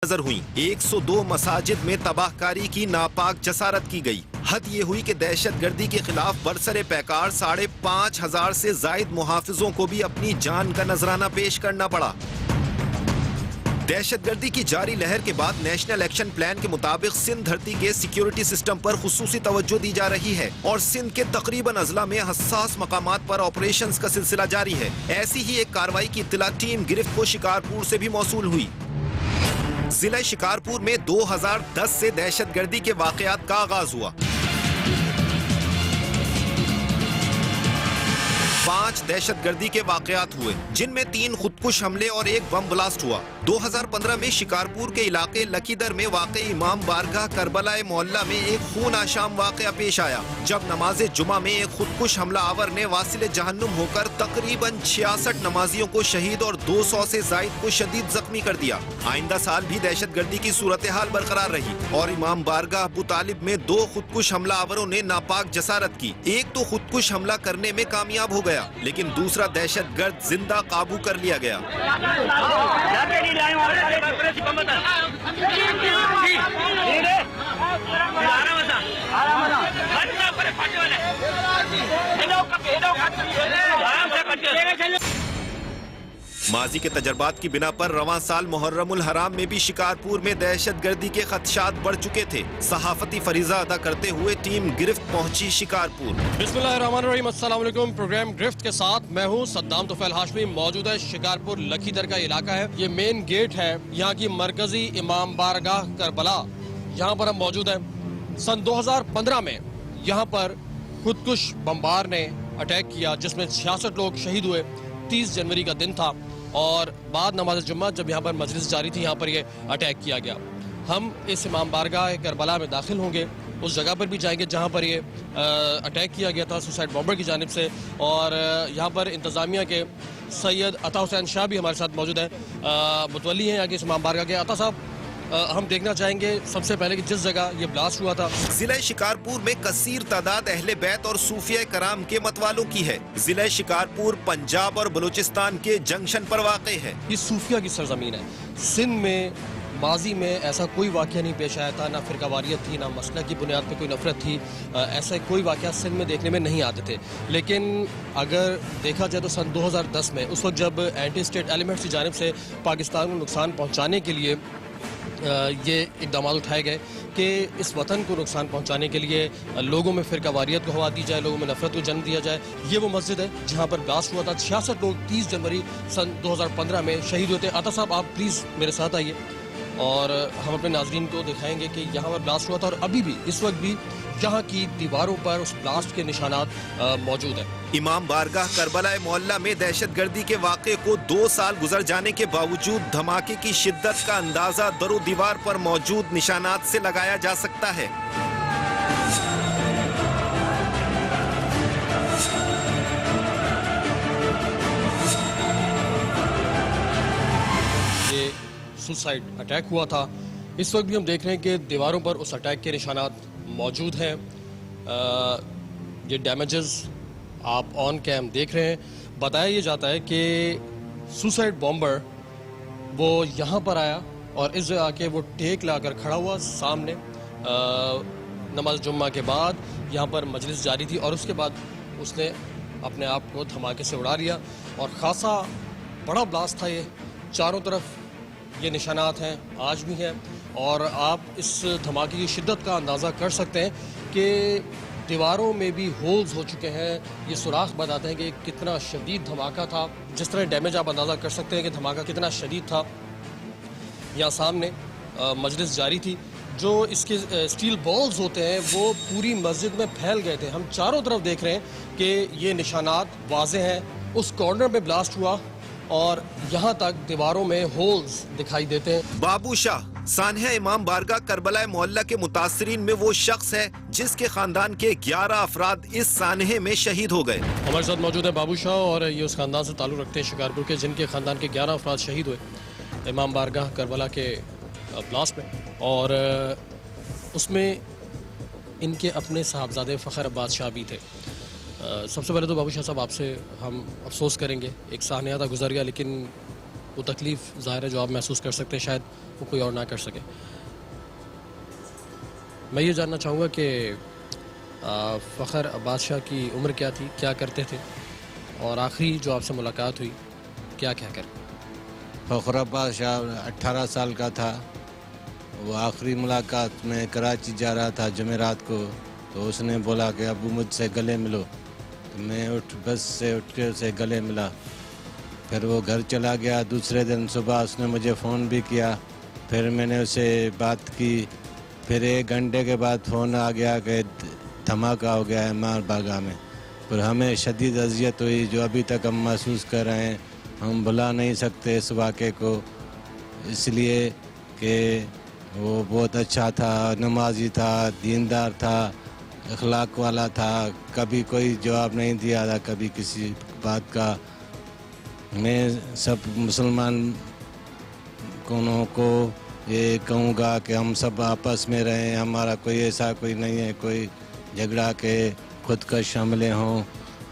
नजर हुई। 102 मसाजिद में तबाहकारी की नापाक जसारत की गई। हद ये हुई कि दहशतगर्दी के खिलाफ बरसरे पैकार 5,500 से जायद मुहाफिजों को भी अपनी जान का नजराना पेश करना पड़ा। दहशतगर्दी की जारी लहर के बाद नेशनल एक्शन प्लान के मुताबिक सिंध धरती के सिक्योरिटी सिस्टम पर खुसूसी तवज्जो दी जा रही है और सिंध के तकरीबन अजला में हसास मकामात पर ऑपरेशंस का सिलसिला जारी है। ऐसी ही एक कार्रवाई की इत्तला टीम गिरफ्त को शिकारपुर से भी मौसूल हुई। जिला शिकारपुर में 2010 से दहशतगर्दी के वाकयात का आगाज हुआ। 5 दहशतगर्दी के वाकयात हुए, जिनमें 3 खुदकुश हमले और 1 बम ब्लास्ट हुआ। 2015 में शिकारपुर के इलाके लकीदर में वाक़ई इमाम बारगाह करबला मोहल्ला में एक खून आशाम वाकया पेश आया, जब नमाज जुमा में एक खुदकुश हमला आवर ने वासिले जहन्नुम होकर तकरीबन 66 नमाजियों को शहीद और 200 से जायद को शदीद जख्मी कर दिया। आइंदा साल भी दहशतगर्दी की सूरत हाल बरकरार रही और इमाम बारगाह अबू तालिब में 2 खुदकुश हमला आवरों ने नापाक जसारत की। एक तो खुदकुश हमला करने में कामयाब हो गया, लेकिन दूसरा दहशतगर्द जिंदा काबू कर लिया गया। माजी के तजर्बात की बिना पर रवां साल मुहर्रमुल हराम में भी शिकारपुर में दहशतगर्दी के खदशात बढ़ चुके थे। सहाफती फरीजा अदा करते हुए टीम गिरफ्त पहुंची शिकारपुर। बिस्मिल्लाहिर्रहमानिर्रहीम, अस्सलाम वालेकुम। प्रोग्राम गिरफ्त के साथ मैं हूं सद्दाम तुफैल हाशमी। मौजूद है शिकारपुर लखीदर का इलाका है। ये मेन गेट है यहाँ की मरकजी इमाम बारगाह करबला। यहाँ पर हम मौजूद हैं। सन 2015 में यहाँ पर खुदकुश बमबार ने अटैक किया, जिसमें 66 लोग शहीद हुए। 30 जनवरी का दिन था और बाद नमाज जुम्मा जब यहाँ पर मजलिस जारी थी, यहाँ पर ये अटैक किया गया। हम इस इमाम बारगाह करबला में दाखिल होंगे, उस जगह पर भी जाएंगे जहाँ पर ये अटैक किया गया था सुसाइड बॉम्बर की जानिब से। और यहाँ पर इंतज़ामिया के सैयद अता हुसैन शाह भी हमारे साथ मौजूद हैं, मुतवल्ली हैं यहाँ के इस इमाम बारगाह के। अता साहब, हम देखना चाहेंगे सबसे पहले कि जिस जगह ये ब्लास्ट हुआ था। जिला शिकारपुर में कसीर तादाद अहले बैत और सूफिया कराम के मतवालों की है। जिला शिकारपुर पंजाब और बलूचिस्तान के जंक्शन पर वाक़ई है। ये सूफिया की सरजमीन है। सिंध में माजी में ऐसा कोई वाक़या नहीं पेश आया था, ना फिरकावारियत थी, ना मसलक की बुनियाद पर कोई नफरत थी। ऐसा कोई वाक़या सिंध में देखने में नहीं आते थे। लेकिन अगर देखा जाए तो सन 2010 में, उस वक्त जब एंटी स्टेट एलिमेंट्स की जानिब से पाकिस्तान को नुकसान पहुँचाने के लिए ये इकदाम उठाए गए कि इस वतन को नुकसान पहुंचाने के लिए लोगों में फिरकावारियत को हवा दी जाए, लोगों में नफरत को जन्म दिया जाए। ये वो मस्जिद है जहां पर ब्लास्ट हुआ था। 66 लोग 30 जनवरी सन 2015 में शहीद होते। अता साहब, आप प्लीज़ मेरे साथ आइए और हम अपने नाजरीन को दिखाएंगे कि यहाँ पर ब्लास्ट हुआ था और अभी भी इस वक्त भी यहाँ की दीवारों पर उस ब्लास्ट के निशानात मौजूद हैं। इमाम बारगाह करबला मोहल्ला में दहशतगर्दी के वाक़े को 2 साल गुजर जाने के बावजूद धमाके की शिद्दत का अंदाजा दरो दीवार पर मौजूद निशानात से लगाया जा सकता है। ये सुसाइड अटैक हुआ था। इस वक्त भी हम देख रहे हैं कि दीवारों पर उस अटैक के निशानात मौजूद हैं। ये डैमेजेस आप ऑन कैम देख रहे हैं। बताया ये जाता है कि सुसाइड बॉम्बर वो यहाँ पर आया और इस जगह आके वो टेक लाकर खड़ा हुआ सामने। नमाज जुम्मा के बाद यहाँ पर मजलिस जारी थी और उसके बाद उसने अपने आप को धमाके से उड़ा लिया और ख़ासा बड़ा ब्लास्ट था। ये चारों तरफ ये निशानात हैं, आज भी हैं। और आप इस धमाके की शिद्दत का अंदाज़ा कर सकते हैं कि दीवारों में भी होल्स हो चुके हैं। ये सुराख बताते हैं कि कितना शदीद धमाका था। जिस तरह डैमेज आप अंदाज़ा कर सकते हैं कि धमाका कितना शदीद था। यहाँ सामने मजलिस जारी थी। जो इसके स्टील बॉल्स होते हैं वो पूरी मस्जिद में फैल गए थे। हम चारों तरफ देख रहे हैं कि ये निशानात वाज़ेह हैं। उस कॉर्नर में ब्लास्ट हुआ और यहाँ तक दीवारों में होल्स दिखाई देते हैं। बाबू शाह सानहा इमाम बारगाह करबला मोहल्ला के मुतासरीन में वो शख्स है जिसके खानदान के 11 अफराद इस सानहे में शहीद हो गए। हमारे साथ मौजूद है बाबू शाह और ये उस खानदान से ताल्लुक़ रखते हैं शिकारपुर के, जिनके खानदान के 11 अफराद शहीद हुए इमाम बारगाह करबला के ब्लास्ट में। और उसमें इनके अपने साहबजादे फ़खर अब्बास शाह भी थे। सबसे पहले तो बाबू शाह साहब, आपसे हम अफसोस करेंगे, एक सानहा था गुजर गया, लेकिन वो तकलीफ़ ज़ाहिर है जो आप महसूस कर सकते हैं शायद वो कोई और ना कर सके। मैं ये जानना चाहूँगा कि फ़खर अब्बास शाह की उम्र क्या थी, क्या करते थे, और आखिरी जो आपसे मुलाकात हुई क्या क्या कर? फ़खर अब्बास शाह 18 साल का था। वो आखिरी मुलाकात में कराची जा रहा था जमेरात को, तो उसने बोला कि अबू मुझसे गले मिलो। तो मैं बस से उठ के उसे गले मिला। फिर वो घर चला गया। दूसरे दिन सुबह उसने मुझे फ़ोन भी किया। फिर मैंने उसे बात की। फिर 1 घंटे के बाद फ़ोन आ गया कि धमाका हो गया है मार बागा में। पर हमें शदीद अज़ियत हुई जो अभी तक हम महसूस कर रहे हैं। हम भुला नहीं सकते इस वाक़े को, इसलिए कि वो बहुत अच्छा था, नमाजी था, दीनदार था, अखलाक वाला था। कभी कोई जवाब नहीं दिया था कभी किसी बात का। मैं सब मुसलमान को ये कहूँगा कि हम सब आपस में रहें। हमारा कोई ऐसा कोई नहीं है कोई झगड़ा के खुदकश हमले हों।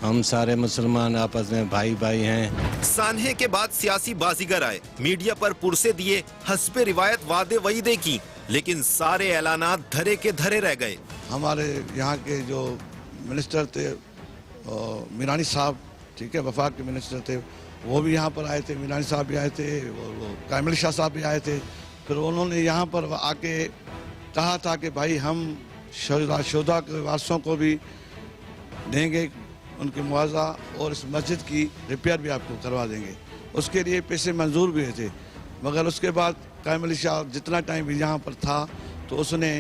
हम सारे मुसलमान आपस में भाई भाई हैं। सान्हे के बाद सियासी बाजीगर आए, मीडिया पर पुरसे दिए, हस्बे रिवायत वादे वईदे की, लेकिन सारे ऐलानात धरे के धरे रह गए। हमारे यहाँ के जो मिनिस्टर थे मीरानी साहब, ठीक है, वफाक के मिनिस्टर थे, वो भी यहाँ पर आए थे। मीरानी साहब भी आए थे, वो कामिल शाह साहब भी आए थे। फिर उन्होंने यहाँ पर आके कहा था कि भाई हम शुहदा के वारसों को भी देंगे उनकी मुआवजा, और इस मस्जिद की रिपेयर भी आपको करवा देंगे। उसके लिए पैसे मंजूर भी हुए थे, मगर उसके बाद कामिल शाह जितना टाइम भी यहाँ पर था तो उसने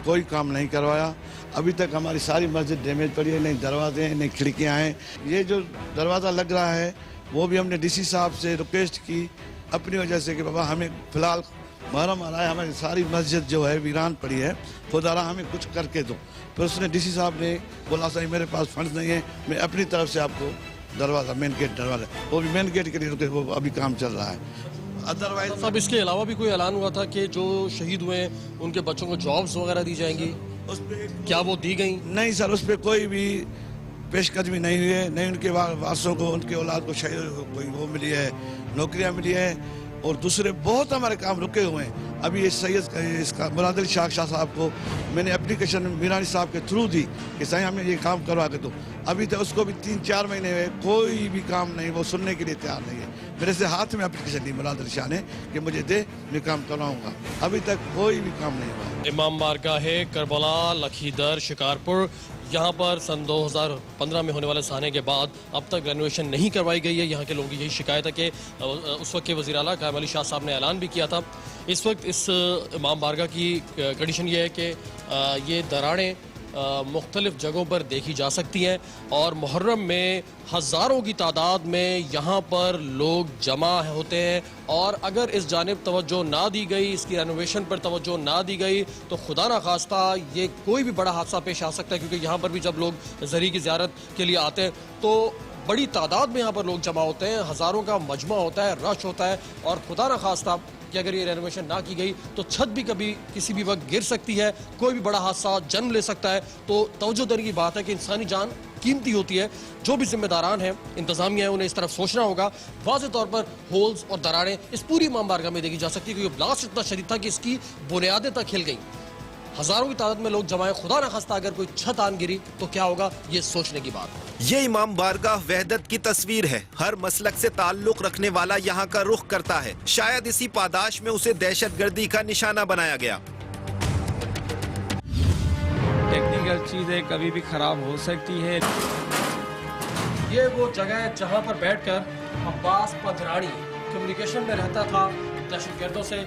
कोई काम नहीं करवाया। अभी तक हमारी सारी मस्जिद डैमेज पड़ी है, नहीं दरवाजे हैं, नहीं खिड़कियाँ हैं। ये जो दरवाज़ा लग रहा है वो भी हमने डीसी साहब से रिक्वेस्ट की अपनी वजह से कि बाबा हमें फ़िलहाल मुहर्रम आ रहा है, हमारी सारी मस्जिद जो है वीरान पड़ी है, खुदारा हमें कुछ करके दो। फिर उसने डीसी साहब ने बोला सही मेरे पास फंड्स नहीं है, मैं अपनी तरफ से आपको दरवाज़ा मेन गेट दरवाज़ा, वो भी मेन गेट के लिए वो अभी काम चल रहा है। अदरवाइज सब इसके अलावा भी कोई ऐलान हुआ था कि जो शहीद हुए हैं उनके बच्चों को जॉब्स वगैरह दी जाएंगी, उस पर क्या वो दी गई? नहीं सर, उस पर कोई भी पेशकदमी नहीं हुई है। नहीं उनके वारसों को, उनके औलाद को शहीद को कोई वो मिली है, नौकरियां मिली है, और दूसरे बहुत हमारे काम रुके हुए हैं। अभी ये सैयद इसका मुराद अली शाह साहब को मैंने एप्लीकेशन मीरानी साहब के थ्रू दी कि सही हमें ये काम करवा के दो। अभी तक उसको भी 3-4 महीने हुए, कोई भी काम नहीं, वो सुनने के लिए तैयार नहीं है। मेरे से हाथ में एप्लीकेशन दी मुराद अली शाह ने कि मुझे दे, मैं काम करवाऊँगा। अभी तक कोई भी काम नहीं हुआ। इमाम बारगाह है करबला, लखीदर, शिकारपुर, यहाँ पर सन 2015 में होने वाले साने के बाद अब तक रेनोवेशन नहीं करवाई गई है। यहाँ के लोगों की यही शिकायत है कि उस वक्त के वज़ीर आला कामिल शाह साहब ने ऐलान भी किया था। इस वक्त इस इमाम बारगाह की कंडीशन ये है कि ये दरारें मुख्तलिफ़ जगहों पर देखी जा सकती हैं, और मुहर्रम में हज़ारों की तादाद में यहाँ पर लोग जमा होते हैं। और अगर इस जानिब तवज्जो ना दी गई, इसकी रेनोवेशन पर तवज्जो ना दी गई, तो खुदा ना खास्ता ये कोई भी बड़ा हादसा पेश आ सकता है। क्योंकि यहाँ पर भी जब लोग ज़री की ज़ियारत के लिए आते हैं तो बड़ी तादाद में यहाँ पर लोग जमा होते हैं, हज़ारों का मजमा होता है, रश होता है, और खुदा ना खास्ता कि अगर ये रेनोवेशन ना की गई तो छत भी कभी किसी भी वक्त गिर सकती है, कोई भी बड़ा हादसा जन्म ले सकता है। तो तवज्जो देने की बात है कि इंसानी जान कीमती होती है। जो भी जिम्मेदारान हैं, इंतजामिया है, उन्हें इस तरफ सोचना होगा। वाज़ेह तौर पर होल्स और दरारें इस पूरी इमाम बारगाह में देखी जा सकती है, क्योंकि ब्लास्ट इतना शदीद था कि इसकी बुनियादें तक हिल गई। हजारों की तादाद में लोग जमाए, खुदा न खास्ता अगर कोई छत आन गिरी तो क्या होगा, ये सोचने की बात है। ये इमाम बारगाह वहदत की तस्वीर है। हर मसलक से ताल्लुक रखने वाला यहाँ का रुख करता है। शायद इसी पादाश में उसे दहशतगर्दी का निशाना बनाया गया। टेक्निकल चीजें कभी भी खराब हो सकती है। ये वो जगह है जहाँ पर बैठकर अब्बास पधरानी कम्युनिकेशन में रहता था दहशतगर्दों से।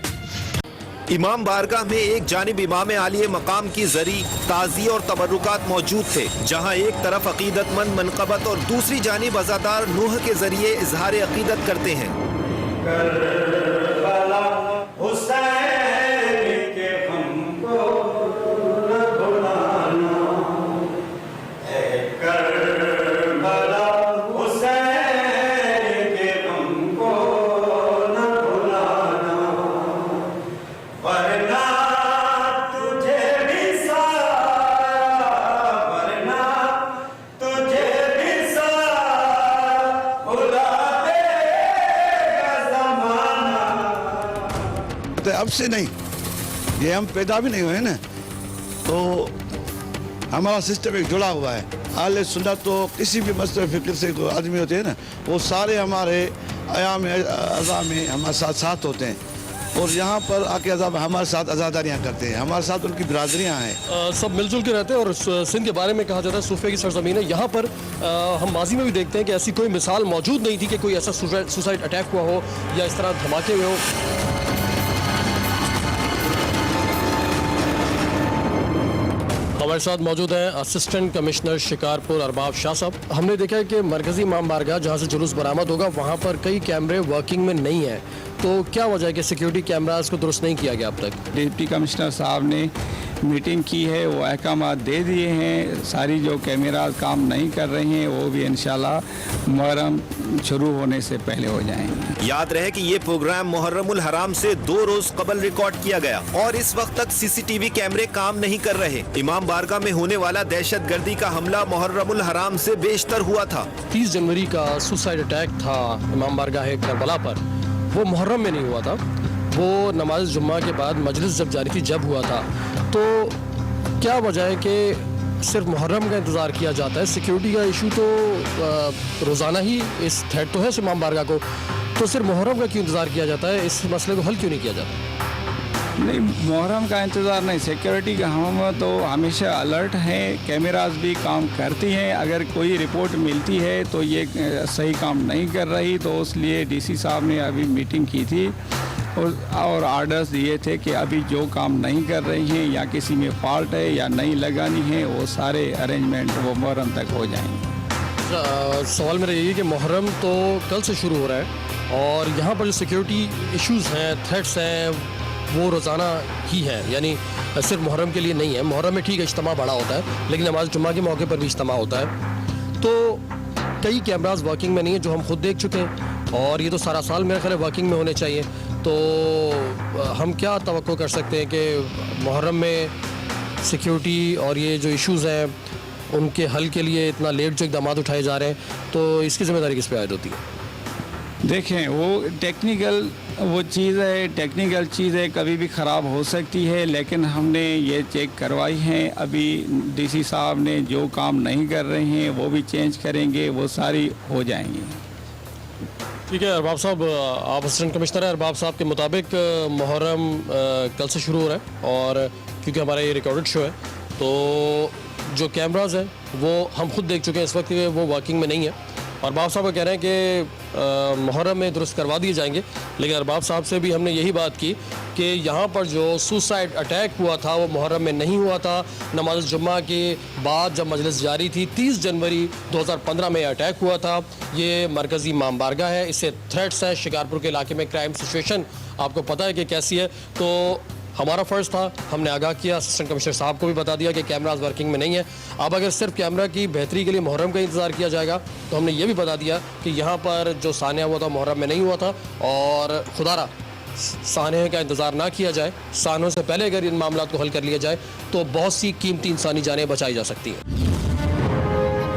इमाम बारगाह में एक जानिब इमाम आलिए मकाम की जरी, ताज़ी और तबरुकात मौजूद थे, जहाँ एक तरफ अकीदतमंद मनकबत और दूसरी जानिब अज़ादार नूह के जरिए इजहार अकीदत करते हैं। अब से नहीं, ये हम पैदा भी नहीं हुए ना, तो हमारा सिस्टम एक जुड़ा हुआ है। आले सुन्नत तो किसी भी मसले फ़िक्र से कोई आदमी होते हैं ना, वो सारे हमारे आयाम अज़ा में हमारे साथ साथ होते हैं, और यहाँ पर आके अज़ा हमारे साथ अज़ादारियाँ करते हैं, हमारे साथ उनकी बिरादरियाँ हैं। सब मिलजुल के रहते हैं। और सिंध के बारे में कहा जाता है सूफे की सरजमीन है। यहाँ पर हम माजी में भी देखते हैं कि ऐसी कोई मिसाल मौजूद नहीं थी कि कोई ऐसा सुसाइड अटैक हुआ हो या इस तरह धमाके हुए हो। हमारे साथ मौजूद हैं असिस्टेंट कमिश्नर शिकारपुर अरबाब शाह साहब। हमने देखा है कि मरकज़ी इमाम बारगाह जहाँ से जुलूस बरामद होगा वहाँ पर कई कैमरे वर्किंग में नहीं हैं, तो क्या वजह है कि सिक्योरिटी कैमरास को दुरुस्त नहीं किया गया अब तक? डिप्टी कमिश्नर साहब ने मीटिंग की है, वो अहकाम दे दिए हैं। सारी जो कैमरा काम नहीं कर रहे हैं वो भी इंशाल्लाह मुहर्रम शुरू होने से पहले हो जाएंगे। याद रहे कि ये प्रोग्राम मुहर्रमुल हराम से 2 रोज कबल रिकॉर्ड किया गया और इस वक्त तक सीसीटीवी कैमरे काम नहीं कर रहे। इमाम बारगाह में होने वाला दहशतगर्दी का हमला मुहर्रमुल हराम से बेशतर हुआ था। 30 जनवरी का सुसाइड अटैक था इमाम बारगाह करबला पर, वो मुहर्रम में नहीं हुआ था, वो नमाज जुम्मा के बाद मजलिस जब जारी थी जब हुआ था। तो क्या वजह है कि सिर्फ मुहर्रम का इंतज़ार किया जाता है? सिक्योरिटी का इशू तो रोज़ाना ही इस थ्रेट तो है इमाम बारगाह को, तो सिर्फ मुहर्रम का क्यों इंतज़ार किया जाता है? इस मसले को हल क्यों नहीं किया जाता? नहीं, मुहर्रम का इंतज़ार नहीं, सिक्योरिटी का हम तो हमेशा अलर्ट हैं, कैमरास भी काम करती हैं। अगर कोई रिपोर्ट मिलती है तो ये सही काम नहीं कर रही, तो इसलिए डीसी साहब ने अभी मीटिंग की थी और ऑर्डर्स दिए थे कि अभी जो काम नहीं कर रही हैं या किसी में फॉल्ट है या नहीं लगानी है, वो सारे अरेंजमेंट वो मुहर्रम तक हो जाएंगे। सवाल मेरा यही है कि मुहर्रम तो कल से शुरू हो रहा है और यहाँ पर जो सिक्योरिटी इश्यूज़ हैं, थ्रेट्स हैं, वो रोज़ाना ही है, यानी सिर्फ मुहर्रम के लिए नहीं है। मुहर्रम में ठीक है इज्तिमा बड़ा होता है, लेकिन नमाज जुम्मा के मौके पर भी इज्तिमा होता है। तो कई कैमरास वर्किंग में नहीं है जो हम खुद देख चुके हैं, और ये तो सारा साल मेरे ख्याल वर्किंग में होने चाहिए। तो हम क्या तवक्को कर सकते हैं कि मुहर्रम में सिक्योरिटी और ये जो इश्यूज़ हैं उनके हल के लिए इतना लेट जो इक़दाम उठाए जा रहे हैं, तो इसकी ज़िम्मेदारी किस पे आयद होती है? देखें, वो टेक्निकल वो चीज़ है, टेक्निकल चीज़ है, कभी भी ख़राब हो सकती है, लेकिन हमने ये चेक करवाई है। अभी डीसी साहब ने जो काम नहीं कर रहे हैं वो भी चेंज करेंगे, वो सारी हो जाएंगी। ठीक है अरबाब साहब, आप असिस्टेंट कमिश्नर हैं। अरबाब साहब के मुताबिक मुहर्रम कल से शुरू हो रहा है, और क्योंकि हमारा ये रिकॉर्डेड शो है तो जो कैमराज हैं वो हम खुद देख चुके हैं इस वक्त वो वर्किंग में नहीं है। अरबाब साहब कह रहे हैं कि मुहर्रम में दुरुस्त करवा दिए जाएंगे, लेकिन अरबाब साहब से भी हमने यही बात की कि यहाँ पर जो सुसाइड अटैक हुआ था वो मुहर्रम में नहीं हुआ था। नमाज जुम्मा के बाद जब मजलिस जारी थी 30 जनवरी 2015 में अटैक हुआ था। ये मरकज़ी इमाम बारगाह है, इससे थ्रेट्स हैं। शिकारपुर के इलाके में क्राइम सिचुएशन आपको पता है कि कैसी है, तो हमारा फ़र्ज़ था, हमने आगाह किया, असिस्टेंट कमिश्नर साहब को भी बता दिया कि कैमराज वर्किंग में नहीं है। अब अगर सिर्फ कैमरा की बेहतरी के लिए मुहर्रम का इंतज़ार किया जाएगा तो हमने ये भी बता दिया कि यहाँ पर जो सानिया हुआ था मुहर्रम में नहीं हुआ था, और खुदारा सानिया का इंतज़ार ना किया जाए। सानों से पहले अगर इन मामलों को हल कर लिया जाए तो बहुत सी कीमती इंसानी जानें बचाई जा सकती हैं।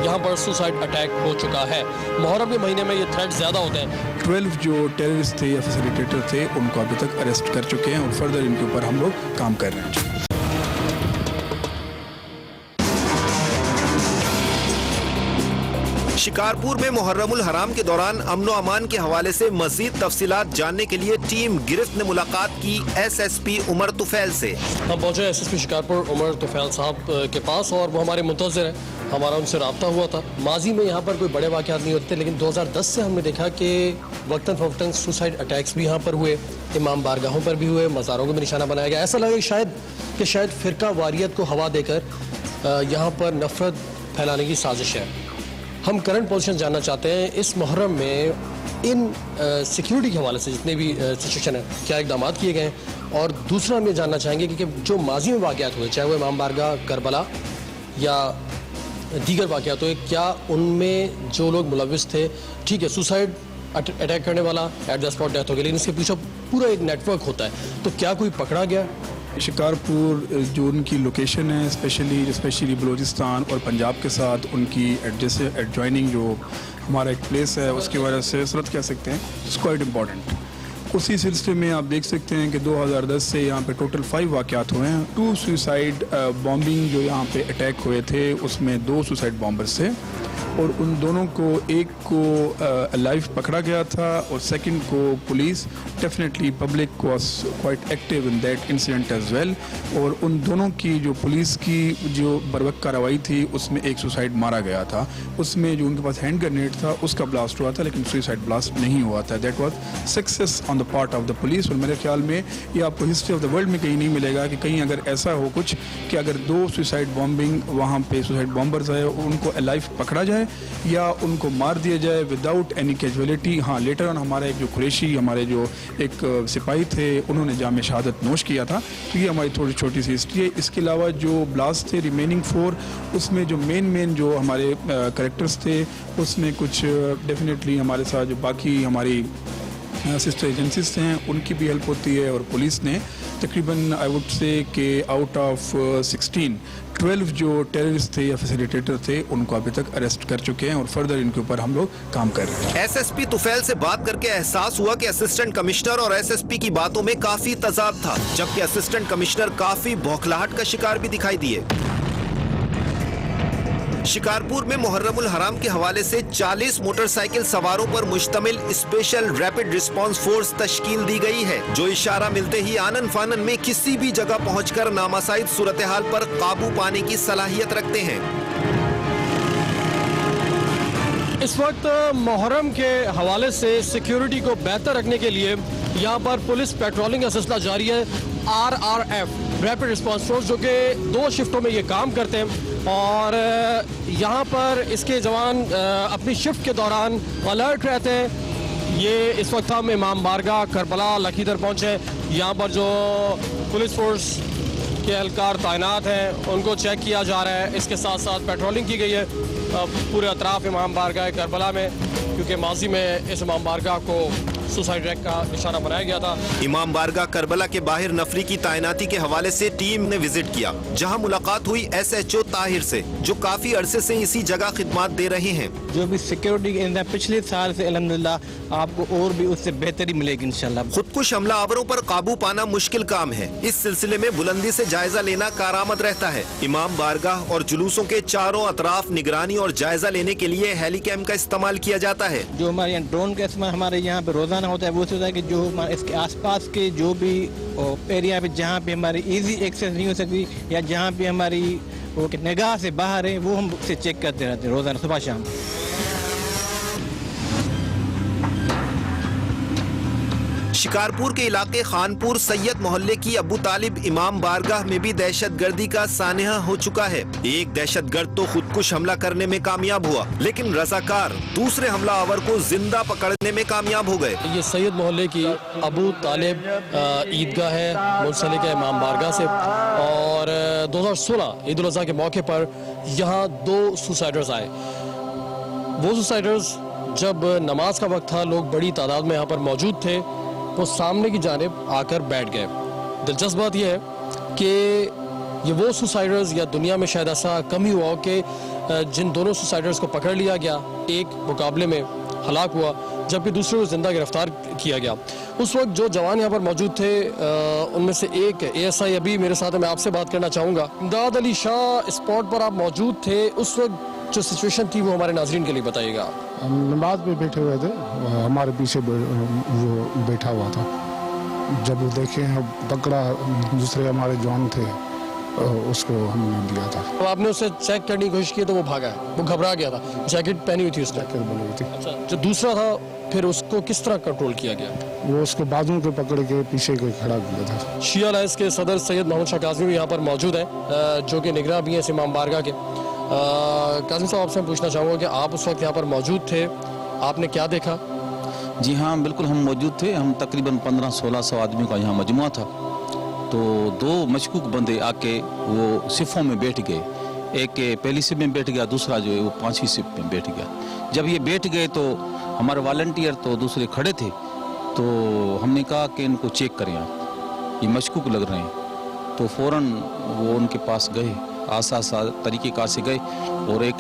यहाँ पर सुसाइड अटैक हो चुका है। मुहर्रम के महीने में ये थ्रेट ज़्यादा होते हैं। 12 जो टेररिस्ट थे या फैसिलिटेटर थे उनको अभी तक अरेस्ट कर चुके हैं, और फर्दर इनके ऊपर हम लोग काम कर रहे हैं। शिकारपुर में मुहर्रमुल हराम के दौरान अमनो अमान के हवाले से मजीद तफसीलात जानने के लिए टीम गिरफ्त ने मुलाकात की एसएसपी उमर तुफैल से। हम पहुंचे एसएसपी शिकारपुर उमर तुफैल साहब के पास, और वो हमारे मुंतज़िर हैं। हमारा उनसे रब्ता हुआ था। माजी में यहाँ पर कोई बड़े वाक़यात नहीं होते, लेकिन 2010 से हमने देखा कि वक्तन फ़वक्तन सुसाइड अटैक्स भी यहाँ पर हुए, इमाम बारगाहों पर भी हुए, मज़ारों को भी निशाना बनाया गया। ऐसा लगा कि शायद फ़िरका वारियत को हवा देकर यहाँ पर नफ़रत फैलाने की साजिश है। हम करंट पोजीशन जानना चाहते हैं इस मुहर्रम में इन सिक्योरिटी के हवाले से जितने भी सिचुएशन है, क्या इक़दाम किए गए हैं, और दूसरा हम ये जानना चाहेंगे कि जो माजी में वाक़यात हुए, चाहे वो इमाम बारगाह करबला या दीगर वाक़यात हुए, क्या उनमें जो लोग मुलविस थे, ठीक है सुसाइड अटैक करने वाला एट द स्पॉट डेथ हो गई, लेकिन इसके पीछे पूरा एक नेटवर्क होता है, तो क्या कोई पकड़ा गया? शिकारपुर जो उनकी लोकेशन है, स्पेशली बलूचिस्तान और पंजाब के साथ उनकी एडजॉइनिंग जो हमारा एक प्लेस है, उसकी वजह से सूरत कह सकते हैं, इट्स क्वाइट इम्पॉर्टेंट। उसी सिलसिले में आप देख सकते हैं कि 2010 से यहाँ पे टोटल 5 वाक़यात हुए हैं। 2 सुसाइड बॉम्बिंग जो यहाँ पे अटैक हुए थे उसमें 2 सुसाइड बॉम्बर्स थे और उन दोनों को, एक को लाइव पकड़ा गया था और सेकंड को police, definitely public was quite active in that incident as well. और उन दोनों की जो पुलिस की जो बरवक्त कार्रवाई थी उसमें एक सुसाइड मारा गया था। उसमें जो उनके पास हैंड ग्रेनेड था उसका ब्लास्ट हुआ था लेकिन सुसाइड ब्लास्ट नहीं हुआ था। That was success on the part of the police. और मेरे ख्याल में ये आपको हिस्ट्री ऑफ द वर्ल्ड में कहीं नहीं मिलेगा कि कहीं अगर ऐसा हो कुछ कि अगर 2 सुसाइड बॉम्बिंग वहाँ पे सुसाइड बॉम्बर्स आए उनको अलाइव पकड़ा जाए या उनको मार दिया जाए विदाउट एनी कैजुअलिटी। हाँ, लेटर ऑन हमारा एक जो कुरैशी, हमारे जो एक सिपाही थे, उन्होंने जाम शहादत नोश किया था। तो ये हमारी थोड़ी छोटी सी हिस्ट्री है। इसके अलावा जो ब्लास्ट थे रिमेनिंग 4, उसमें जो मेन जो हमारे करेक्टर्स थे उसमें कुछ डेफिनेटली हमारे साथ जो बाकी हमारी सिस्टर एजेंसीज हैं उनकी भी हेल्प होती है। और पुलिस ने तकरीबन आई वुड से कि आउट ऑफ 12 जो टेररिस्ट थे या फैसिलिटेटर थे उनको अभी तक अरेस्ट कर चुके हैं और फर्दर इनके ऊपर हम लोग काम कर रहे हैं। एसएसपी तुफैल से बात करके एहसास हुआ कि असिस्टेंट कमिश्नर और एसएसपी की बातों में काफी तजाद था, जबकि असिस्टेंट कमिश्नर काफी बौखलाहट का शिकार भी दिखाई दिए। शिकारपुर में मुहर्रमुल हराम के हवाले से 40 मोटरसाइकिल सवारों पर मुश्तमिल स्पेशल रैपिड रिस्पांस फोर्स तश्कील दी गई है, जो इशारा मिलते ही आनन फानन में किसी भी जगह पहुंचकर नामासाइद सूरत हाल पर काबू पाने की सलाहियत रखते हैं। इस वक्त मुहर्रम के हवाले से सिक्योरिटी को बेहतर रखने के लिए यहाँ पर पुलिस पेट्रोलिंग का सिलसिला जारी है। RRF रैपिड रिस्पांस फोर्स जो कि 2 शिफ्टों में ये काम करते हैं और यहाँ पर इसके जवान अपनी शिफ्ट के दौरान अलर्ट रहते हैं। ये इस वक्त हम इमाम बारगाह करबला लखीदर पहुँचे। यहाँ पर जो पुलिस फोर्स के एहलकार तैनात हैं उनको चेक किया जा रहा है। इसके साथ साथ पेट्रोलिंग की गई है पूरे अतराफ इमाम बारगाह करबला में, क्योंकि माजी में इस इमाम बारगाह को सुसाइड रैक का निशाना बनाया गया था। इमाम बारगाह करबला के बाहर नफरी की तैनाती के हवाले से टीम ने विजिट किया, जहां मुलाकात हुई SHO ताहिर से, जो काफी अरसे से इसी जगह खिदमत दे रहे हैं। जो भी सिक्योरिटी पिछले साल से अल्हम्दुलिल्लाह आपको और भी उससे बेहतरी मिलेगी इंशाल्लाह। खुदकुश हमलावरों पर काबू पाना मुश्किल काम है। इस सिलसिले में बुलंदी से जायजा लेना कारआमद रहता है। इमाम बारगाह और जुलूसों के चारों अतराफ निगरानी और जायजा लेने के लिए हेलीकैम का इस्तेमाल किया जाता है। जो हमारे यहाँ ड्रोन का इस्तेमाल हमारे यहाँ पे रोजाना होता है, वो होता है कि जो हमारे इसके आसपास के जो भी एरिया पे जहाँ पे हमारी इजी एक्सेस नहीं हो सकती या जहाँ पे हमारी वो निगाह से बाहर है, वो हम उसे चेक करते रहते हैं रोजाना सुबह शाम। शिकारपुर के इलाके खानपुर सैयद मोहल्ले की अबू तालिब इमाम बारगाह में भी दहशतगर्दी का सानहा हो चुका है। एक दहशतगर्द तो खुदकुश हमला करने में कामयाब हुआ, लेकिन रजाकार दूसरे हमलावर को जिंदा पकड़ने में कामयाब हो गए। ये सैयद मोहल्ले की अबू तालिब ईदगाह है मुंसलिक है इमाम बारगाह से, और 2016 ईद उल अज़हा के मौके पर यहाँ 2 सुसाइडर्स आए। वो सुसाइडर्स जब नमाज का वक्त था, लोग बड़ी तादाद में यहाँ पर मौजूद थे, वो सामने की जानिब आकर बैठ गए। दिलचस्प बात यह है कि ये वो सुसाइडर्स या दुनिया में शायद ऐसा कम ही हुआ हो कि जिन दोनों सुसाइडर्स को पकड़ लिया गया, एक मुकाबले में हलाक हुआ जबकि दूसरे को जिंदा गिरफ्तार किया गया। उस वक्त जो जवान यहाँ पर मौजूद थे उनमें से एक ASI अभी मेरे साथ है, मैं आपसे बात करना चाहूँगा। इमदाद अली शाह, स्पॉट पर आप मौजूद थे, उस वक्त जो सिचुएशन थी वो हमारे नाजरीन के लिए बताइएगा। हम नमाज में बैठे हुए थे, हमारे पीछे वो बैठा हुआ था। जब वो देखे पकड़ा, दूसरे हमारे जवान थे, उसको हमने दिया था। तो आपने उसे चेक करने की कोशिश की तो वो भागा है, वो घबरा गया था, जैकेट पहनी हुई थी उसने। जैकेट बनी हुई थी। अच्छा, जो दूसरा था फिर उसको किस तरह कंट्रोल किया गया? वो उसके बाजू के पकड़ के पीछे को खड़ा किया था। शिया अलायंस के सदर सैयद मोहम्मद शाह काज़मी भी यहाँ पर मौजूद हैं, जो कि निगरां भी हैं इस इमाम बारगाह के। काज़मी साहब, आपसे पूछना चाहूँगा कि आप उस वक्त यहाँ पर मौजूद थे, आपने क्या देखा? जी हाँ, बिल्कुल हम मौजूद थे। हम तकरीबन 1500-1600 आदमी का यहाँ मजमुआ था। तो 2 मशकूक बंदे आके वो सिफ़ों में बैठ गए। एक पहली सिप में बैठ गया, दूसरा जो है वो 5वीं सिप में बैठ गया। जब ये बैठ गए तो हमारे वॉलंटियर तो दूसरे खड़े थे, तो हमने कहा कि इनको चेक करें, आप ये मशकूक लग रहे हैं। तो फ़ौरन वो उनके पास गए, आसा तरीक़ेकार से गए और एक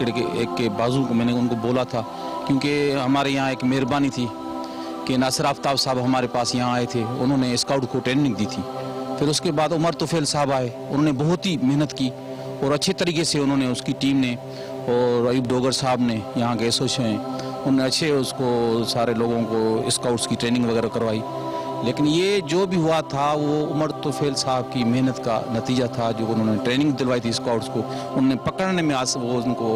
के बाजू को मैंने उनको बोला था, क्योंकि हमारे यहाँ एक मेहरबानी थी कि नासिर आफ्ताब साहब हमारे पास यहाँ आए थे, उन्होंने स्काउट को ट्रेनिंग दी थी। फिर उसके बाद उमर तुफैल साहब आए, उन्होंने बहुत ही मेहनत की और अच्छे तरीके से उन्होंने, उसकी टीम ने, और अयूब डोगर साहब ने, यहाँ के एसोसिएशन हैं, उन्होंने अच्छे उसको सारे लोगों को स्काउट्स की ट्रेनिंग वगैरह करवाई। लेकिन ये जो भी हुआ था वो उमर तुफैल साहब की मेहनत का नतीजा था, जो उन्होंने ट्रेनिंग दिलवाई थी स्काउट्स को, उन्होंने पकड़ने में वो उनको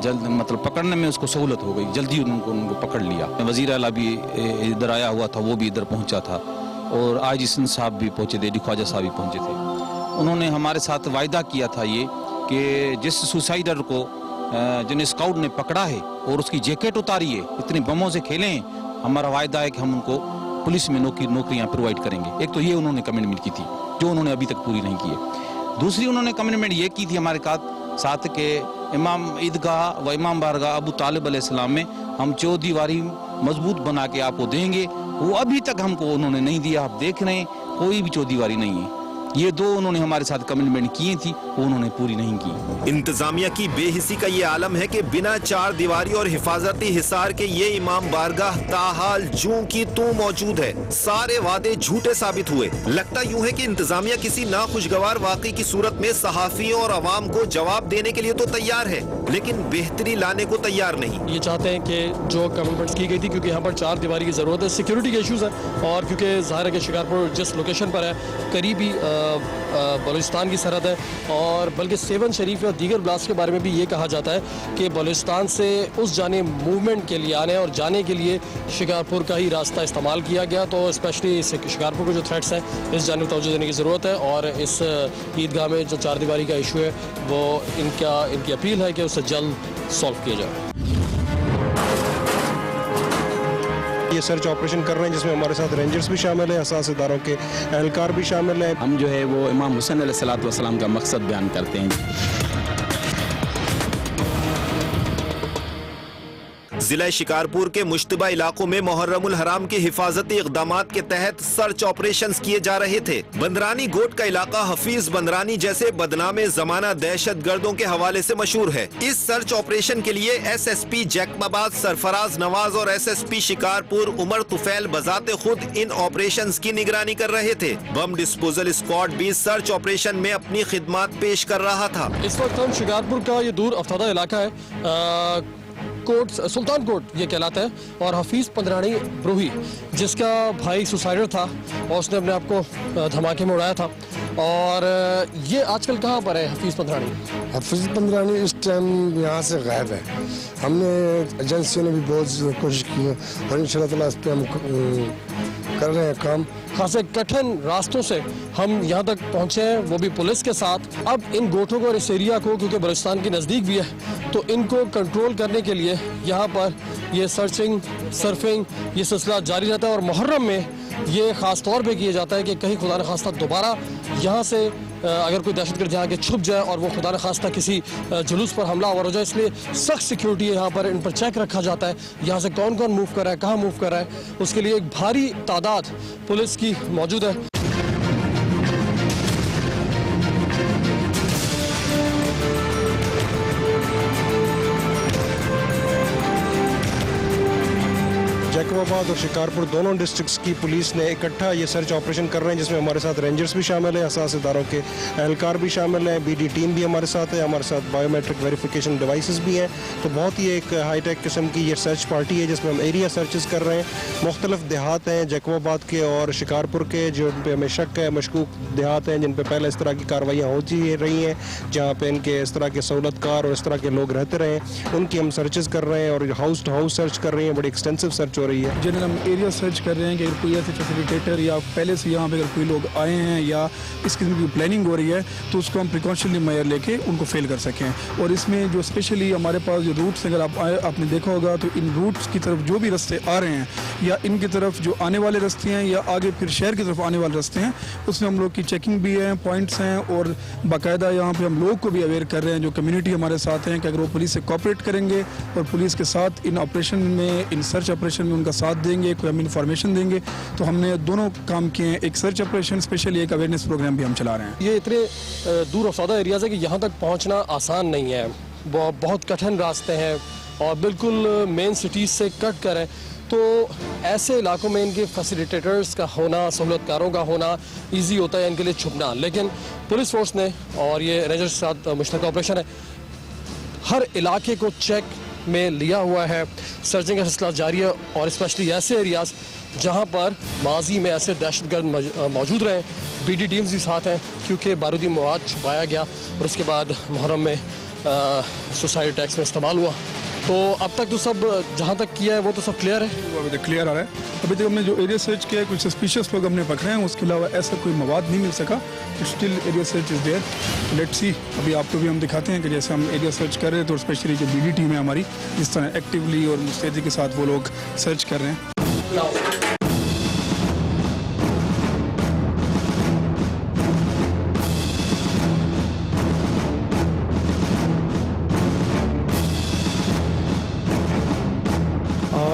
जल्द मतलब पकड़ने में उसको सहूलत हो गई, जल्दी उनको पकड़ लिया। वज़ीर आला भी इधर आया हुआ था, वो भी इधर पहुंचा था, और आईजी सिंध साहब भी पहुंचे थे, डी ख्वाजा साहब भी पहुंचे थे। उन्होंने हमारे साथ वायदा किया था ये कि जिस सुसाइडर को जिन स्काउट ने पकड़ा है और उसकी जैकेट उतारी है, इतने बमों से खेले हैं, हमारा वायदा है कि हम उनको पुलिस में नौकरियां प्रोवाइड करेंगे। एक तो ये उन्होंने कमिटमेंट की थी जो उन्होंने अभी तक पूरी नहीं की है। दूसरी उन्होंने कमिटमेंट ये की थी हमारे साथ के इमाम ईदगाह व इमाम बारगाह अबू तालिब अलैहिस्सलाम में हम चौदीवारी मजबूत बना के आपको देंगे। वो अभी तक हमको उन्होंने नहीं दिया। आप देख रहे हैं कोई भी चौदीवारी नहीं है। ये दो उन्होंने हमारे साथ कमिटमेंट किए थी, वो उन्होंने पूरी नहीं की। इंतजामिया की बेहिसी का ये आलम है कि बिना चार दीवारी और हिफाजती हिसार के ये इमाम बारगाह ताहाल जूं की तू मौजूद है। सारे वादे झूठे साबित हुए। लगता यूं है कि इंतजामिया किसी नाखुशगवार वाकई की सूरत में सहाफियों और अवाम को जवाब देने के लिए तो तैयार है, लेकिन बेहतरी लाने को तैयार नहीं। ये चाहते हैं कि जो कमिटमेंट्स की गई थी, क्योंकि यहाँ पर चार दीवारी की जरूरत है, सिक्योरिटी के इश्यूज हैं, और क्योंकि ज़ाहिर है कि शिकारपुर जिस लोकेशन पर है करीबी बलूचिस्तान की सरहद है, और बल्कि सेवन शरीफ या दीगर ब्लास्ट के बारे में भी ये कहा जाता है कि बलूचिस्तान से उस जाने मूवमेंट के लिए आने और जाने के लिए शिकारपुर का ही रास्ता इस्तेमाल किया गया। तो स्पेशली शिकारपुर के जो थ्रेट्स हैं इस जानिब तवज्जो देने की ज़रूरत है, और इस ईदगाह में जो चार दीवारी का इशू है वो इनकी अपील है कि उसे जल्द सॉल्व किया जाए। ये सर्च ऑपरेशन कर रहे हैं जिसमें हमारे साथ रेंजर्स भी शामिल हैं, असास इदारों के एहलकार भी शामिल हैं। हम जो है वो इमाम हुसैन अलैहिस्सलातु वस्सलाम का मकसद बयान करते हैं। जिला शिकारपुर के मुश्तबा इलाकों में मुहर्रमुल हराम के हिफाजती इक़दामात के तहत सर्च ऑपरेशंस किए जा रहे थे। बंदरानी गोट का इलाका हफीज बंदरानी जैसे बदनामे जमाना दहशत गर्दों के हवाले से मशहूर है। इस सर्च ऑपरेशन के लिए SSP जैकबाबाद सरफराज नवाज और SSP शिकारपुर उमर तुफैल बजाते खुद इन ऑपरेशंस की निगरानी कर रहे थे। बम डिस्पोजल स्क्वाड भी सर्च ऑपरेशन में अपनी खिदमत पेश कर रहा था। इस वक्त हम शिकारपुर का ये दूर अफ्तादा इलाका है, कोट सुल्तान कोट ये कहलाता है, और हफीज पंदरानी ब्रूही जिसका भाई सुसाइडर था और उसने अपने आप को धमाके में उड़ाया था। और ये आजकल कहाँ पर है हफीज पंदरानी? हफीज पंदरानी इस टाइम यहाँ से गायब है। हमने एजेंसियों ने भी बहुत कोशिश की है और इंशाल्लाह ताला इस पे हम कर रहे हैं काम। खासे कठिन रास्तों से हम यहाँ तक पहुँचे हैं, वो भी पुलिस के साथ। अब इन गोठों को और इस एरिया को, क्योंकि बलूचिस्तान के नज़दीक भी है, तो इनको कंट्रोल करने के लिए यहाँ पर ये सर्चिंग सर्फिंग ये सिलसिला जारी रहता है। और मुहर्रम में ये ख़ास तौर पे किया जाता है कि कहीं खुदा न खास्ता दोबारा यहाँ से अगर कोई दहशतगर्द यहाँ के छुप जाए और वो खुदा न खास्ता किसी जुलूस पर हमलावर हो जाए, इसलिए सख्त सिक्योरिटी है यहाँ पर। इन पर चेक रखा जाता है यहाँ से कौन कौन मूव कर रहा है, कहाँ मूव कर रहा है। उसके लिए एक भारी तादाद पुलिस की मौजूद है। जैकबाबाद और शिकारपुर दोनों डिस्ट्रिक्ट्स की पुलिस ने इकट्ठा ये सर्च ऑपरेशन कर रहे हैं जिसमें हमारे साथ रेंजर्स भी शामिल हैं, असास इदारों के एहलकार भी शामिल हैं, BD टीम भी हमारे साथ है, हमारे साथ बायोमेट्रिक वेरिफिकेशन डिवाइसेस भी हैं। तो बहुत ही एक हाईटेक किस्म की ये सर्च पार्टी है जिसमें हम एरिया सर्चेस कर रहे हैं। मुख्तलिफ देहात हैं जैकबाबाद के और शिकारपुर के जिन पे हमें शक है, मशकूक देहात हैं जिन पर पहले इस तरह की कार्रवाइयाँ होती रही हैं, जहाँ पे इनके इस तरह के सहूलतकार और इस तरह के लोग रहते रहे, उनकी हम सर्चेस कर रहे हैं और हाउस टू हाउस सर्च कर रहे हैं। बड़ी एक्सटेंसिव सर्च हो रही है। जनरल हम एरिया सर्च कर रहे हैं कि अगर कोई ऐसे फैसिलिटेटर या पहले से यहाँ पे अगर कोई लोग आए हैं या इस किस्म की प्लानिंग हो रही है तो उसको हम प्रिकॉशनरी मेजर लेके उनको फेल कर सकें। और इसमें जो स्पेशली हमारे पास जो रूट्स अगर आपने देखा होगा तो इन रूट्स की तरफ जो भी रास्ते आ रहे हैं या इनकी तरफ जो आने वाले रास्ते हैं या आगे फिर शहर की तरफ आने वाले रास्ते हैं, उसमें हम लोग की चेकिंग भी है, पॉइंट्स हैं, और बाकायदा यहाँ पे हम लोग को भी अवेयर कर रहे हैं जो कम्युनिटी हमारे साथ हैं कि अगर वो पुलिस से कोऑपरेट करेंगे और पुलिस के साथ इन ऑपरेशन में, इन सर्च ऑपरेशन में उनका साथ देंगे, कोई हम इंफॉर्मेशन देंगे, तो हमने दोनों काम किए हैं। एक सर्च ऑपरेशन स्पेशली एक अवेयरनेस प्रोग्राम भी हम चला रहे हैं। ये इतने दूर अफसादा एरियाज़ है कि यहाँ तक पहुँचना आसान नहीं है, बहुत कठिन रास्ते हैं और बिल्कुल मेन सिटीज़ से कट कर है। तो ऐसे इलाकों में इनके फैसिलिटेटर्स का होना, सहूलतकारों का होना ईजी होता है इनके लिए छुपना। लेकिन पुलिस फोर्स ने, और ये रेंजर्स के साथ मुश्तरका ऑपरेशन है, हर इलाके को चेक में लिया हुआ है। सर्चिंग का सिलसिला जारी है और स्पेशली ऐसे एरियाज जहां पर माजी में ऐसे दहशतगर्द मौजूद रहे। बीडी टीम्स भी साथ हैं क्योंकि बारूदी मवाद छुपाया गया और उसके बाद मुहर्रम में सुसाइड अटैक्स में इस्तेमाल हुआ। तो अब तक तो सब जहाँ तक किया है वो तो सब क्लियर है। वो अभी तक क्लियर आ रहा है। अभी तक हमने जो एरिया सर्च किया है, कुछ सस्पिशियस लोग हमने पकड़े हैं, उसके अलावा ऐसा कोई मवाद नहीं मिल सका। Still area search is there. Let's see, अभी आपको भी हम दिखाते हैं कि जैसे हम एरिया सर्च कर रहे हैं तो स्पेशली जो बीडी टीम है हमारी, इस तरह एक्टिवली और मुस्तैदी के साथ वो लोग सर्च कर रहे हैं।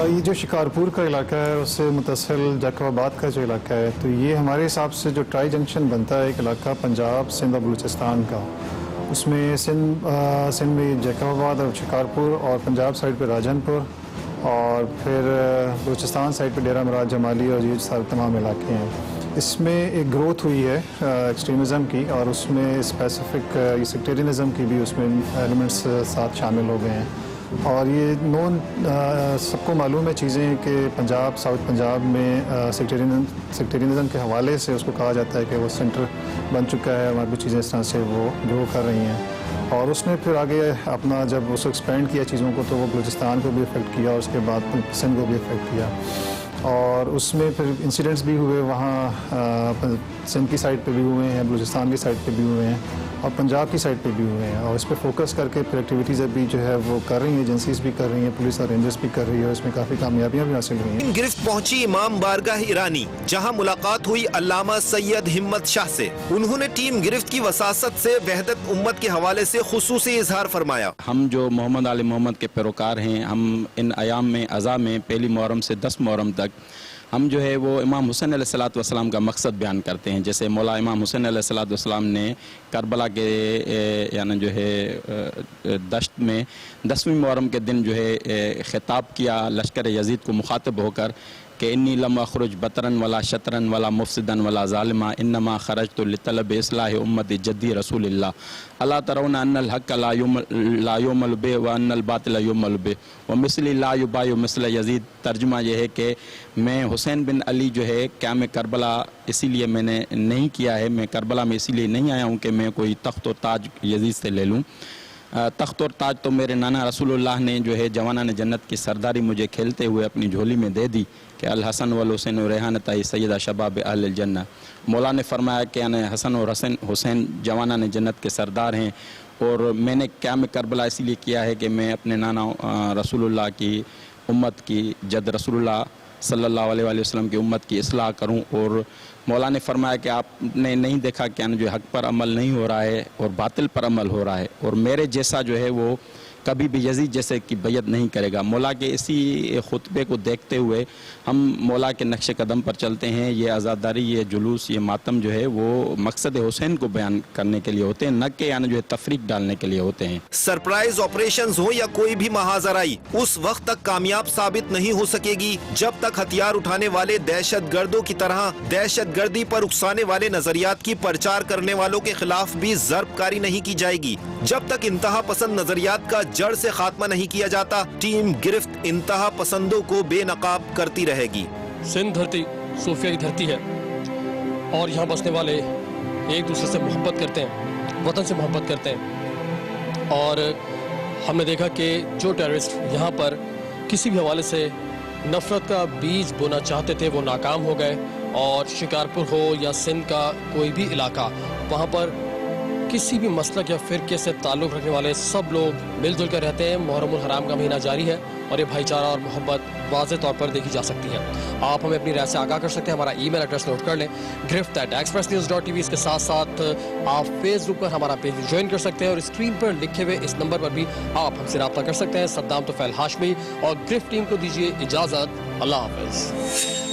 ये जो शिकारपुर का इलाका है उससे मुतसिल जैकबाबाद का जो इलाका है, तो ये हमारे हिसाब से जो ट्राई जंक्शन बनता है एक इलाका पंजाब, सिंध और बलूचिस्तान का, उसमें सिंध में जैकबाबाद और शिकारपुर, और पंजाब साइड पे राजनपुर, और फिर बलूचिस्तान साइड पे डेरा मुराद जमाली, और ये सारे तमाम इलाके हैं। इसमें एक ग्रोथ हुई है एक्सट्रीमिज़म की, और उसमें स्पेसिफिक सेक्टेरियनिज़म की भी उसमें एलिमेंट्स साथ शामिल हो गए हैं। और ये नॉन सबको मालूम है चीज़ें कि पंजाब, साउथ पंजाब में सेक्टेरियनिज़म के हवाले से उसको कहा जाता है कि वो सेंटर बन चुका है, हमारी कुछ चीज़ें इस तरह से वो ग्रो कर रही हैं। और उसने फिर आगे अपना जब उसको एक्सपेंड किया चीज़ों को, तो वो बलूचिस्तान को भी इफ़ेक्ट किया और उसके बाद सिंध को भी इफ़ेक्ट किया। और उसमें फिर इंसिडेंट्स भी हुए वहाँ सिंध की साइड पे भी हुए हैं, बलूचिस्तान की साइड पे भी हुए हैं, और पंजाब की साइड पे भी हुए हैं। और इस पर फोकस करके फिर एक्टिविटीज़ अभी जो है वो कर रही हैं, एजेंसीज भी कर रही हैं, पुलिस और रेंजर्स भी कर रही है, इसमें काफ़ी कामयाबियाँ भी हासिल हुई हैं। गिरफ्त पहुंची इमाम बारगाह ईरानी, जहां मुलाकात हुई अल्लामा सैयद हिम्मत शाह से। उन्होंने टीम गिरफ्त की वसासत से वहदत उम्मत के हवाले से खुसूसी इजहार फरमाया। हम जो मोहम्मद आले मोहम्मद के पैरोकार हैं, हम इन अयाम में अज़ा में पहली मुहर्रम से 10 मुहर्रम तक हम जो है वो इमाम हुसैन अलैहिस्सलातु वस्सलाम का मकसद बयान करते हैं। जैसे मौला इमाम हुसैन अलैहिस्सलातु वस्सलाम ने करबला के यानी जो है दश्त में 10वीं मुहर्रम के दिन जो है खिताब किया लश्कर यजीद को मुखातिब होकर कि इन्नी लम अखरुज बतरन वला शतरन वला मुफसिदन वला ज़ालिमा इन्नमा खरजतु लितलब इस्लाह उम्मत जद्दी रसूलिल्लाह अला तरौना अन्नल हक़ ला युमल बे व अन्नल बातिल युमल बे व मिसली ला युबायु मिसल यजीद। तर्जुमा यह है कि मैं हुसैन बिन अली जो है क़याम करबला इसीलिए मैंने नहीं किया है, मैं करबला में इसीलिए नहीं आया हूँ कि मैं कोई तख्त व ताज यजीद से ले लूँ। तख्त और ताज तो मेरे नाना रसूलुल्लाह ने जो है जवानान जन्नत की सरदारी मुझे खेलते हुए अपनी झोली में दे दी कि अल हसन वल हुसैन रेहानताई सैयदा शबाब अहल जन्नत। मौला ने फरमाया कि हसन और हुसैन जवानान जन्नत के सरदार हैं, और मैंने क़याम करबला इसलिए किया है कि मैं अपने नाना रसूलुल्लाह की उम्मत की, जद रसूलुल्लाह सल्लल्लाहु अलैहि वसल्लम की उम्मत की इस्लाह करूं। और मौला ने फरमाया कि आपने नहीं देखा कि जो हक़ पर अमल नहीं हो रहा है और बातिल पर अमल हो रहा है, और मेरे जैसा जो है वो कभी भी यजीद जैसे की बैयत नहीं करेगा। मौला के इसी खुतबे को देखते हुए हम मौला के नक्शे कदम पर चलते हैं। ये आज़ादारी, ये जुलूस, ये मातम जो है वो मकसद हुसैन को बयान करने के लिए होते हैं, न कि जो है तफरीक डालने के लिए होते हैं। सरप्राइज ऑपरेशंस हो या कोई भी महाजराई उस वक्त तक कामयाब साबित नहीं हो सकेगी जब तक हथियार उठाने वाले दहशत गर्दों की तरह दहशत गर्दी पर उकसाने वाले नजरियात की प्रचार करने वालों के खिलाफ भी ज़रबकारी नहीं की जाएगी। जब तक इंतहा पसंद नजरियात का जड़ से खात्मा नहीं किया जाता, टीम गिरफ्त इंतहा पसंदों को बेनकाब करती रहेगी। सिंध धरती सूफिया की धरती है और यहाँ बसने वाले एक दूसरे से मोहब्बत करते हैं, वतन से मोहब्बत करते हैं। और हमने देखा कि जो टेररिस्ट यहाँ पर किसी भी हवाले से नफरत का बीज बोना चाहते थे वो नाकाम हो गए। और शिकारपुर हो या सिंध का कोई भी इलाका, वहाँ पर किसी भी मसलक या फ़िरके से ताल्लुक़ रखने वाले सब लोग मिलजुल कर रहते हैं। मुहर्रमुल हराम का महीना जारी है और ये भाईचारा और मोहब्बत वाज़े तौर पर देखी जा सकती है। आप हमें अपनी राय से आगाह कर सकते हैं। हमारा ईमेल एड्रेस नोट कर लें, grift@expressnews.tv। इसके साथ साथ आप फेसबुक पर हमारा पेज ज्वाइन कर सकते हैं और स्क्रीन पर लिखे हुए इस नंबर पर भी आप हमसे रब्ता कर सकते हैं। सद्दाम तोफैल हाशमी और गिरफ्त टीम को दीजिए इजाज़त। अल्लाह हाफ़िज़।